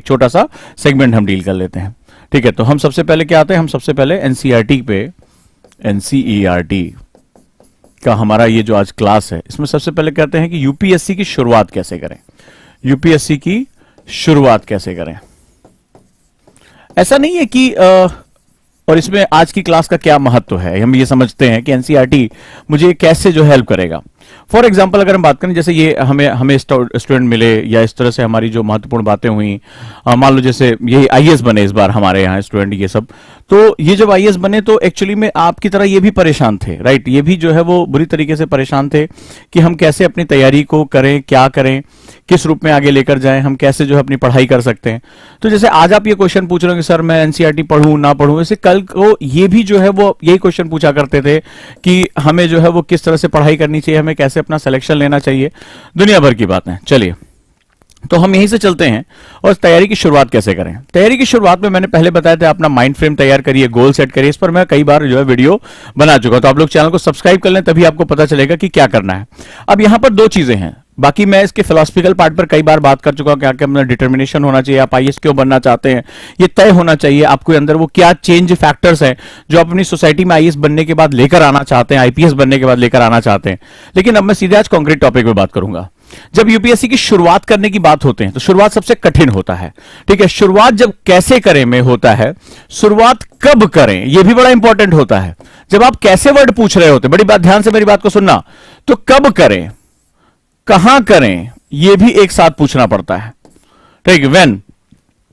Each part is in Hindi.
छोटा सा सेगमेंट हम डील कर लेते हैं। ठीक है, तो हम सबसे पहले क्या आते हैं, हम सबसे पहले एनसीईआरटी पे, एनसीईआरटी का हमारा ये जो आज क्लास है, इसमें सबसे पहले कहते हैं कि यूपीएससी की शुरुआत कैसे करें। यूपीएससी की शुरुआत कैसे करें, ऐसा नहीं है कि और इसमें आज की क्लास का क्या महत्व है, हम ये समझते हैं कि एनसीईआरटी मुझे कैसे जो हेल्प करेगा। फॉर एग्जाम्पल अगर हम बात करें, जैसे ये हमें स्टूडेंट मिले या इस तरह से हमारी जो महत्वपूर्ण बातें हुई, मान लो जैसे ये आईएएस बने इस बार हमारे यहाँ स्टूडेंट ये सब, तो ये जब आईएएस बने तो एक्चुअली में आपकी तरह ये भी परेशान थे, राइट, ये भी जो है वो बुरी तरीके से परेशान थे कि हम कैसे अपनी तैयारी को करें, क्या करें, किस रूप में आगे लेकर जाएं, हम कैसे जो है अपनी पढ़ाई कर सकते हैं। तो जैसे आज आप ये क्वेश्चन पूछ रहे हो कि सर मैं एनसीईआरटी पढ़ूं ना पढ़ूं, वैसे कल को ये भी जो है वो यही क्वेश्चन पूछा करते थे कि हमें जो है वो किस तरह से पढ़ाई करनी चाहिए, हमें कैसे अपना सिलेक्शन लेना चाहिए, दुनिया भर की बातें। चलिए, तो हम यहीं से चलते हैं और तैयारी की शुरुआत कैसे करें। तैयारी की शुरुआत में मैंने पहले बताया था अपना माइंड फ्रेम तैयार करिए, गोल सेट करिए, इस पर मैं कई बार जो है वीडियो बना चुका हूं, तो आप लोग चैनल को सब्सक्राइब कर लें, तभी आपको पता चलेगा कि क्या करना है। अब यहां पर दो चीजें हैं, बाकी मैं इसके फिलोसफिकल पार्ट पर कई बार बात कर चुका हूं, क्या क्या डिटर्मिनेशन होना चाहिए, आप आईएएस क्यों बनना चाहते हैं, ये तय होना चाहिए आपके अंदर वो क्या चेंज फैक्टर्स हैं जो अपनी सोसाइटी में आईएएस बनने के बाद लेकर आना चाहते हैं, आईपीएस बनने के बाद लेकर आना चाहते हैं। लेकिन अब मैं सीधे आज कॉन्क्रीट टॉपिक पे बात करूंगा। जब यूपीएससी की शुरुआत करने की बात होते हैं तो शुरुआत सबसे कठिन होता है। ठीक है, शुरुआत जब कैसे करें में होता है, शुरुआत कब करें यह भी बड़ा इंपॉर्टेंट होता है। जब आप कैसे वर्ड पूछ रहे होते, बड़ी बात, ध्यान से मेरी बात को सुनना, तो कब करें, कहां करें, यह भी एक साथ पूछना पड़ता है। ठीक है, व्हेन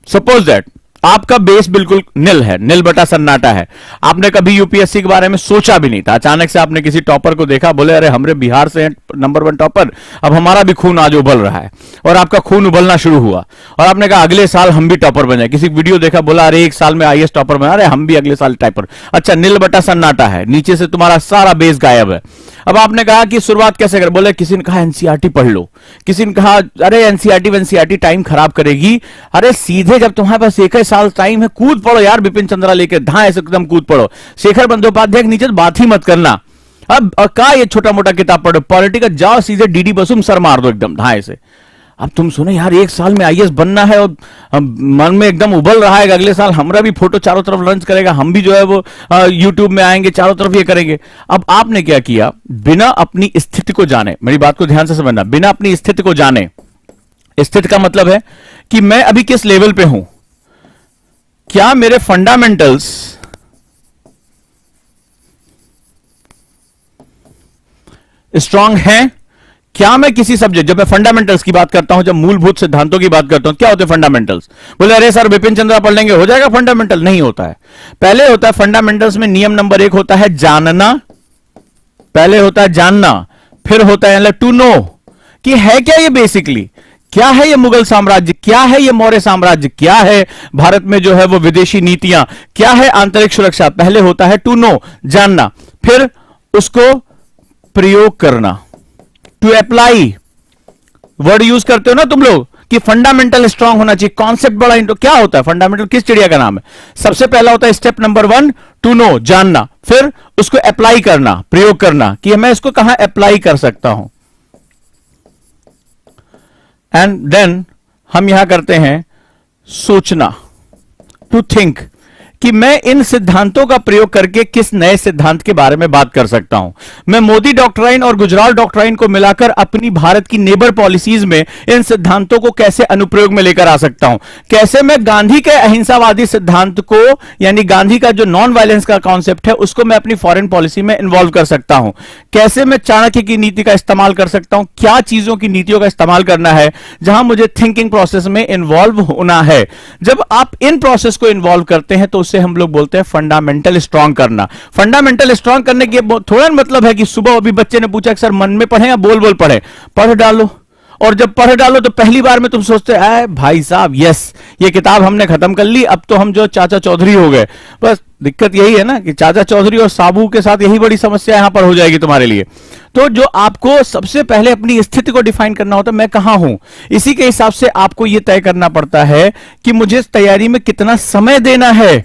सपोज दैट आपका बेस बिल्कुल निल है, निल बटा सन्नाटा है, आपने कभी यूपीएससी के बारे में सोचा भी नहीं था, अचानक से आपने किसी टॉपर को देखा, बोले अरे हमरे बिहार से नंबर 1 टॉपर, अब हमारा भी खून आज उबल रहा है, और आपका खून उबलना शुरू हुआ और आपने कहा अगले साल हम भी टॉपर बन जाए। किसी वीडियो देखा, बोला अरे एक साल में आईएएस टॉपर बना, अरे हम भी अगले साल टॉपर। अच्छा, निल बटा सन्नाटा है, नीचे से तुम्हारा सारा बेस गायब है। अब आपने कहा कि शुरुआत कैसे करें, बोले किसी ने कहा एनसीईआरटी पढ़ लो, किसी ने कहा अरे एनसीईआरटी टाइम खराब करेगी, अरे सीधे जब तुम्हारे पास 1 साल टाइम है, कूद पड़ो यार, बिपिन चंद्रा लेके धाए से एकदम कूद पड़ो, शेखर बंदोपाध्याय के नीचे बात ही मत करना। अब का ये छोटा मोटा किताब पढ़ो, पॉलिटिकल जाओ सीधे डीडी बसुम सर मार दो एकदम धाए से। अब तुम सुनो यार, 1 साल में आईएएस बनना है और मन में एकदम उबल रहा है, अगले साल हमारा भी फोटो चारों तरफ लॉन्च करेगा, हम भी जो है वो यूट्यूब में आएंगे, चारों तरफ ये करेंगे। अब आपने क्या किया, बिना अपनी स्थिति को जाने, मेरी बात को ध्यान से समझना, बिना अपनी स्थिति को जाने, स्थिति का मतलब है कि मैं अभी किस लेवल पे हूं, क्या मेरे फंडामेंटल्स स्ट्रांग हैं, क्या मैं किसी सब्जेक्ट, जब मैं फंडामेंटल्स की बात करता हूं, जब मूलभूत सिद्धांतों की बात करता हूं, क्या होते हैं फंडामेंटल्स। बोले अरे सर बिपिन चंद्रा पढ़ लेंगे हो जाएगा फंडामेंटल, नहीं होता है। पहले होता है फंडामेंटल्स में नियम नंबर 1 होता है जानना, पहले होता है जानना, फिर होता है टू नो कि है क्या ये, बेसिकली क्या है ये मुगल साम्राज्य, क्या है ये मौर्य साम्राज्य, क्या है भारत में जो है वो विदेशी नीतियां, क्या है आंतरिक सुरक्षा। पहले होता है टू नो, जानना, फिर उसको प्रयोग करना, टू अप्लाई, वर्ड यूज करते हो ना तुम लोग कि फंडामेंटल स्ट्रांग होना चाहिए, कॉन्सेप्ट बड़ा इंटो, क्या होता है फंडामेंटल, किस चिड़िया का नाम है। सबसे पहला होता है स्टेप नंबर 1 टू नो, जानना, फिर उसको अप्लाई करना, प्रयोग करना कि मैं इसको कहां अप्लाई कर सकता हूं, एंड देन हम यहां करते हैं सोचना, टू थिंक कि मैं इन सिद्धांतों का प्रयोग करके किस नए सिद्धांत के बारे में बात कर सकता हूं। मैं मोदी डॉक्ट्राइन और गुजराल डॉक्ट्राइन को मिलाकर अपनी भारत की नेबर पॉलिसीज में इन सिद्धांतों को कैसे अनुप्रयोग में लेकर आ सकता हूं, कैसे मैं गांधी के अहिंसावादी सिद्धांत को, यानी गांधी का जो नॉन वायलेंस का कॉन्सेप्ट है, उसको मैं अपनी फॉरेन पॉलिसी में इन्वॉल्व कर सकता हूं, कैसे मैं चाणक्य की नीति का इस्तेमाल कर सकता हूं, क्या चीजों की नीतियों का इस्तेमाल करना है जहां मुझे थिंकिंग प्रोसेस में इन्वॉल्व होना है। जब आप इन प्रोसेस को इन्वॉल्व करते हैं तो उससे हम लोग बोलते हैं फंडामेंटल स्ट्रांग करना। फंडामेंटल स्ट्रांग करने के थोड़ा मतलब है कि सुबह अभी बच्चे ने पूछा कि सर मन में पढ़े या बोल बोल पढ़े, पढ़ डालो, और जब पढ़ डालो तो पहली बार में तुम सोचते हैं भाई साहब यस ये किताब हमने खत्म कर ली, अब तो हम जो चाचा चौधरी हो गए। बस दिक्कत यही है ना कि चाचा चौधरी और साबू के साथ यही बड़ी समस्या यहां पर हो जाएगी तुम्हारे लिए। तो जो आपको सबसे पहले अपनी स्थिति को डिफाइन करना होता है, मैं कहां हूं, इसी के हिसाब से आपको यह तय करना पड़ता है कि मुझे इस तैयारी में कितना समय देना है।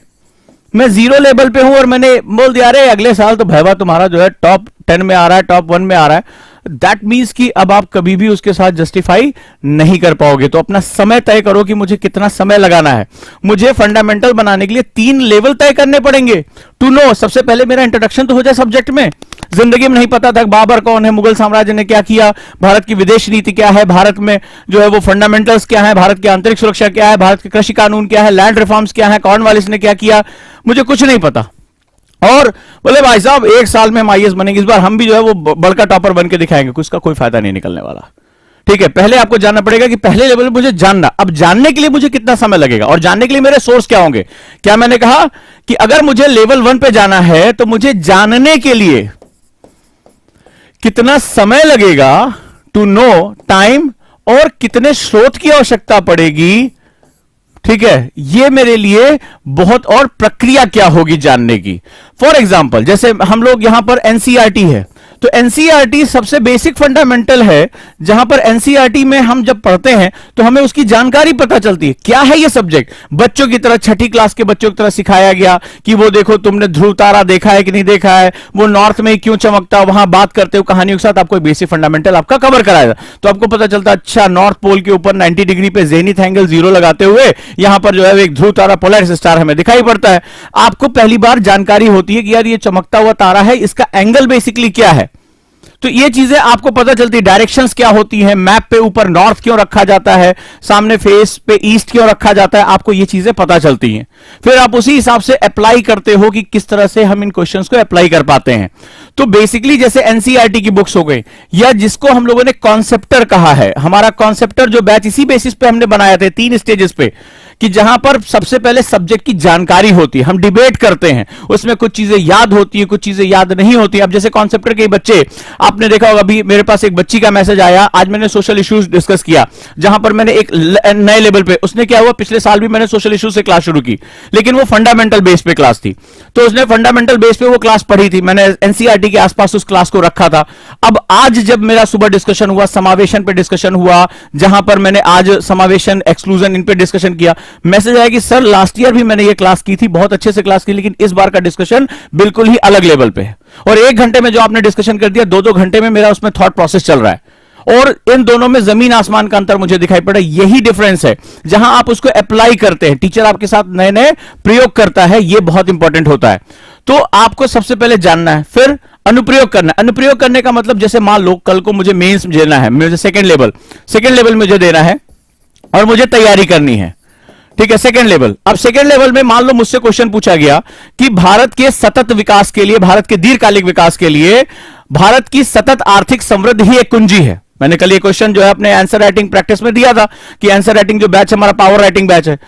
मैं 0 लेवल पे हूं और मैंने बोल दिया अरे अगले साल तो भैया तुम्हारा जो है टॉप 10 में आ रहा है, टॉप 1 में आ रहा है, दैट मीन्स कि अब आप कभी भी उसके साथ जस्टिफाई नहीं कर पाओगे। तो अपना समय तय करो कि मुझे कितना समय लगाना है। मुझे फंडामेंटल बनाने के लिए 3 लेवल तय करने पड़ेंगे टू नो। सबसे पहले मेरा इंट्रोडक्शन तो हो जाए सब्जेक्ट में। जिंदगी में नहीं पता था बाबर कौन है, मुगल साम्राज्य ने क्या किया, भारत की विदेश नीति क्या है, भारत में जो है वो फंडामेंटल्स क्या है, भारत की आंतरिक सुरक्षा क्या है, भारत के कृषि कानून क्या है, लैंड रिफॉर्म्स क्या है, कॉर्नवालिस ने क्या किया, मुझे कुछ नहीं पता। और बोले भाई साहब 1 साल में हम आईएएस बनेंगे, इस बार हम भी जो है वो बड़का टॉपर बन के दिखाएंगे, उसका कोई फायदा नहीं निकलने वाला। ठीक है, पहले आपको जानना पड़ेगा कि पहले लेवल में मुझे जानना, अब जानने के लिए मुझे कितना समय लगेगा और जानने के लिए मेरे सोर्स क्या होंगे। क्या मैंने कहा कि अगर मुझे लेवल 1 पे जाना है तो मुझे जानने के लिए कितना समय लगेगा, टू नो टाइम, और कितने स्रोत की आवश्यकता पड़ेगी। ठीक है, ये मेरे लिए बहुत, और प्रक्रिया क्या होगी जानने की। फॉर एग्जाम्पल जैसे हम लोग यहां पर एनसीईआरटी है, तो एनसीईआरटी सबसे बेसिक फंडामेंटल है, जहां पर एनसीईआरटी में हम जब पढ़ते हैं तो हमें उसकी जानकारी पता चलती है क्या है ये सब्जेक्ट। बच्चों की तरह, छठी क्लास के बच्चों की तरह सिखाया गया कि वो देखो तुमने ध्रुव तारा देखा है कि नहीं देखा है, वो नॉर्थ में क्यों चमकता, वहां बात करते हो कहानियों के साथ आपको बेसिक फंडामेंटल आपका कवर कराया, तो आपको पता चलता अच्छा नॉर्थ पोल के ऊपर 90 डिग्री पे जेनिथ एंगल 0 लगाते हुए यहां पर जो है एक ध्रुव तारा, पोलरिस स्टार हमें दिखाई पड़ता है। आपको पहली बार जानकारी होती है कि यार ये चमकता हुआ तारा है, इसका एंगल बेसिकली क्या है। तो ये चीजें आपको पता चलती है। डायरेक्शंस क्या होती हैं, मैप पे ऊपर नॉर्थ क्यों रखा जाता है, सामने फेस पे ईस्ट क्यों रखा जाता है, आपको ये चीजें पता चलती हैं। फिर आप उसी हिसाब से अप्लाई करते हो कि किस तरह से हम इन क्वेश्चंस को अप्लाई कर पाते हैं। तो बेसिकली जैसे एनसीईआरटी की बुक्स हो गई, या जिसको हम लोगों ने कॉन्सेप्टर कहा है, हमारा कॉन्सेप्टर जो बैच इसी बेसिस पे हमने बनाया था 3 स्टेजेस पे, कि जहां पर सबसे पहले सब्जेक्ट की जानकारी होती है, हम डिबेट करते हैं, उसमें कुछ चीजें याद होती है, कुछ चीजें याद नहीं होती। अब जैसे कॉन्सेप्टर के बच्चे, आपने देखा होगा, अभी मेरे पास एक बच्ची का मैसेज आया, आज मैंने सोशल इश्यूज डिस्कस किया, जहां पर मैंने एक नए लेवल पे, उसने क्या हुआ, पिछले साल भी मैंने सोशल इश्यूज से क्लास शुरू की, लेकिन वो फंडामेंटल बेस पे क्लास थी, तो उसने फंडामेंटल बेस पे वो क्लास पढ़ी थी, मैंने एनसीईआरटी के आसपास उस क्लास को रखा था। अब आज जब मेरा सुबह डिस्कशन हुआ, समावेशन पे डिस्कशन हुआ, जहां पर मैंने आज समावेशन, एक्सक्लूजन, इन पे डिस्कशन किया, मैसेज आया कि सर लास्ट ईयर भी मैंने ये क्लास की थी, बहुत अच्छे से क्लास की, लेकिन इस बार का डिस्कशन बिल्कुल ही अलग लेवल पे है, और 1 घंटे में जो आपने डिस्कशन कर दिया, 2-2 घंटे में मेरा उसमें थॉट प्रोसेस चल रहा है, और इन दोनों में जमीन आसमान का अंतर मुझे दिखाई पड़ा। यही डिफरेंस है, जहां आप उसको अप्लाई करते हैं, टीचर आपके साथ नए नए प्रयोग करता है, यह बहुत इंपॉर्टेंट होता है। तो आपको सबसे पहले जानना है, फिर अनुप्रयोग करना है। अनुप्रयोग करने का मतलब जैसे मान लो कल को मुझे मेंस देना है, मुझे सेकेंड लेवल मुझे देना है और मुझे तैयारी करनी है। ठीक है, सेकेंड लेवल। अब सेकेंड लेवल में मान लो मुझसे क्वेश्चन पूछा गया कि भारत के सतत विकास के लिए, भारत के दीर्घकालिक विकास के लिए भारत की सतत आर्थिक समृद्धि ही एक कुंजी है। मैंने कल ये क्वेश्चन जो है अपने आंसर राइटिंग प्रैक्टिस में दिया था कि आंसर राइटिंग जो बैच हमारा पावर राइटिंग बैच है।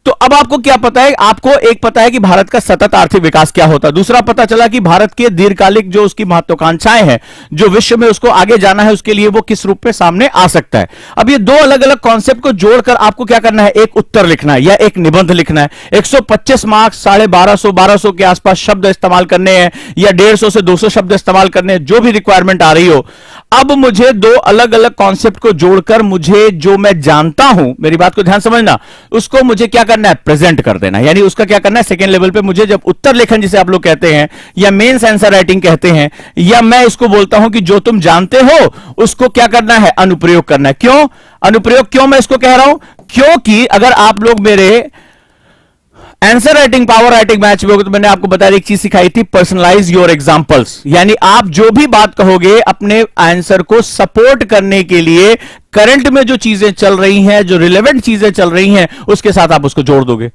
तो अब आपको क्या पता है, आपको एक पता है कि भारत का सतत आर्थिक विकास क्या होता है, दूसरा पता चला कि भारत के दीर्घकालिक जो उसकी महत्वाकांक्षाएं हैं, जो विश्व में उसको आगे जाना है, उसके लिए वो किस रूप में सामने आ सकता है। अब ये 2 अलग अलग कॉन्सेप्ट को जोड़कर आपको क्या करना है, एक उत्तर लिखना है या एक निबंध लिखना है। 125 मार्क्स, 1250 के आसपास शब्द इस्तेमाल करने हैं, या 150 से 200 शब्द इस्तेमाल करने हैं, जो भी रिक्वायरमेंट आ रही हो। अब मुझे 2 अलग अलग कॉन्सेप्ट को जोड़कर मुझे जो मैं जानता हूं, मेरी बात को ध्यान समझना, उसको मुझे क्या करना है, प्रेजेंट कर देना। यानी उसका क्या करना है, सेकेंड लेवल पे मुझे जब उत्तर लेखन जिसे आप लोग कहते हैं, या मेंस आंसर राइटिंग कहते हैं, या मैं इसको बोलता हूं कि जो तुम जानते हो उसको क्या करना है, अनुप्रयोग करना है। क्यों अनुप्रयोग, क्यों मैं इसको कह रहा हूं, क्योंकि अगर आप लोग मेरे answer writing power writing match में होगा तो मैंने आपको बताया एक चीज सिखाई थी, पर्सनलाइज योर एग्जांपल्स। यानी आप जो भी बात कहोगे अपने आंसर को सपोर्ट करने के लिए, करंट में जो चीजें चल रही हैं, जो रिलेवेंट चीजें चल रही हैं, उसके साथ आप उसको जोड़ दोगे।